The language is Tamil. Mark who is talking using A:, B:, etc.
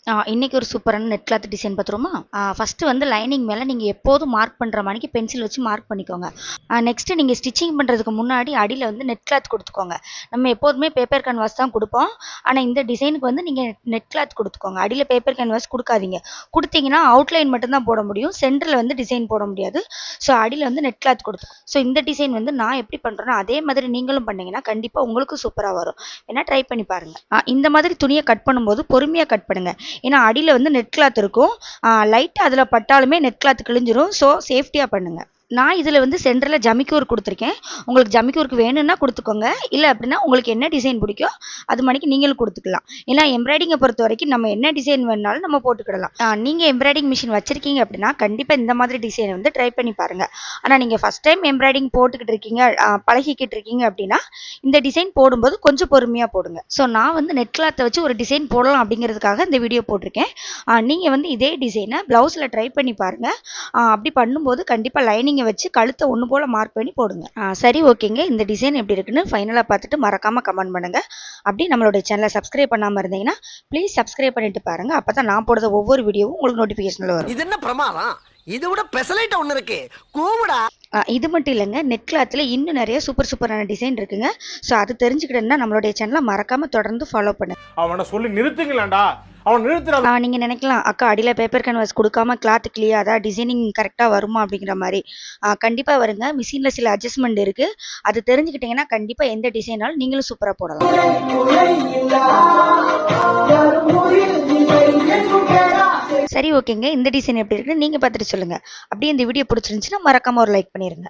A: இன்னைக்கு ஒரு சூப்பரான நெட் கிளாத் டிசைன் பார்த்துருமா? ஃபர்ஸ்ட் வந்து லைனிங் மேலே நீங்கள் எப்போதும் மார்க் பண்ணுற மாதிரிக்கு பென்சில் வச்சு மார்க் பண்ணிக்கோங்க. நெக்ஸ்ட் நீங்கள் ஸ்டிச்சிங் பண்ணுறதுக்கு முன்னாடி அடியில் வந்து நெட் கிளாத் கொடுத்துக்கோங்க. நம்ம எப்போதுமே பேப்பர் கேன்வாஸ் தான் கொடுப்போம். ஆனால் இந்த டிசைனுக்கு வந்து நீங்கள் நெட் கிளாத் கொடுத்துக்கோங்க. அடியில் பேப்பர் கேன்வாஸ் கொடுக்காதீங்க. கொடுத்தீங்கன்னா அவுட்லைன் மட்டும்தான் போட முடியும், சென்டரில் வந்து டிசைன் போட முடியாது. ஸோ அடியில் வந்து நெட் கிளாத் கொடுத்துக்கோங்க. ஸோ இந்த டிசைன் வந்து நான் எப்படி பண்ணுறேனோ அதே மாதிரி நீங்களும் பண்ணீங்கன்னா கண்டிப்பாக உங்களுக்கும் சூப்பராக வரும். வேணா ட்ரை பண்ணி பாருங்கள். இந்த மாதிரி துணியை கட் பண்ணும்போது பொறுமையாக கட் பண்ணுங்க. ஏன்னா அடியில் வந்து நெட் கிளாத் இருக்கும். லைட்டாக அதில் பட்டாலுமே நெட் கிளாத் கிழிஞ்சிரும். ஸோ சேஃப்டியாக பண்ணுங்கள். நான் இதில் வந்து சென்டரில் ஜமிக்கூர் கொடுத்துருக்கேன். உங்களுக்கு ஜமிக்கூருக்கு வேணும்னா கொடுத்துக்கோங்க. இல்லை அப்படின்னா உங்களுக்கு என்ன டிசைன் பிடிக்கும் அது மணிக்கு நீங்களும் கொடுத்துக்கலாம். ஏன்னா எம்ப்ராய்டிங்கை பொறுத்த வரைக்கும் நம்ம என்ன டிசைன் வேணாலும் நம்ம போட்டுக்கிடலாம். நீங்கள் எம்ப்ராய்டிங் மிஷின் வச்சுருக்கீங்க அப்படின்னா கண்டிப்பாக இந்த மாதிரி டிசைன் வந்து ட்ரை பண்ணி பாருங்கள். ஆனால் நீங்கள் ஃபஸ்ட் டைம் எம்ப்ராய்டிங் போட்டுக்கிட்டு இருக்கீங்க, பழகிக்கிட்டு இருக்கீங்க அப்படின்னா இந்த டிசைன் போடும்போது கொஞ்சம் பொறுமையாக போடுங்க. ஸோ நான் வந்து நெட் கிளாத்தை வச்சு ஒரு டிசைன் போடலாம் அப்படிங்கிறதுக்காக இந்த வீடியோ போட்டிருக்கேன். நீங்கள் வந்து இதே டிசைனை ப்ளவுஸில் ட்ரை பண்ணி பாருங்கள். அப்படி பண்ணும்போது கண்டிப்பாக லைனிங் வச்சு கழுத்தை ஒன்று போல் மார்க் பண்ணி போடுங்க. சரி, ஓகேங்க. இந்த டிசைன் எப்படி இருக்குன்னு ஃபைனலாக பார்த்துட்டு மறக்காமல் கமெண்ட் பண்ணுங்கள். அப்படி நம்மளுடைய சேனலை சப்ஸ்கிரைப் பண்ணாமல் இருந்தீங்கன்னா ப்ளீஸ் சப்ஸ்கிரைப் பண்ணிட்டு பாருங்கள். அப்போ தான் நான் போடுற ஒவ்வொரு வீடியோவும் உங்களுக்கு நோட்டிஃபிகேஷனில் வரும்.
B: இது என்ன பிரமாதம்? இதை விட பெசலைட் ஒன்று இருக்கு, கூவுடா.
A: இது மட்டும் இல்லைங்க, நெட் கிளாத்தில் இன்னும் நிறைய சூப்பரான டிசைன் இருக்குங்க. ஸோ அது தெரிஞ்சுக்கிட்டேன்னா நம்மளுடைய சேனலை மறக்காமல் தொடர்ந்து ஃபாலோ பண்ணுங்க.
C: அவனை சொல்லி நிறுத்துங்களேன்டா, அவன் நிறுத்துறா.
A: நீங்கள் நினைக்கலாம், அக்கா அடியில் பேப்பர் கேன்வாஸ் கொடுக்காம கிளாத் கிளியாதா, டிசைனிங் கரெக்டாக வருமா அப்படிங்கிற மாதிரி. கண்டிப்பாக வருங்க. மிஷினில் சில அட்ஜஸ்ட்மெண்ட் இருக்குது. அது தெரிஞ்சுக்கிட்டிங்கன்னா கண்டிப்பாக எந்த டிசைனாலும் நீங்களும் சூப்பராக போடலாம். சரி, ஓகேங்க. இந்த டிசைன் எப்படி இருக்குன்னு நீங்கள் பார்த்துட்டு சொல்லுங்கள். அப்படியே இந்த வீடியோ பிடிச்சிருந்துச்சுன்னா மறக்காமல் ஒரு லைக் பண்ணிடுங்க.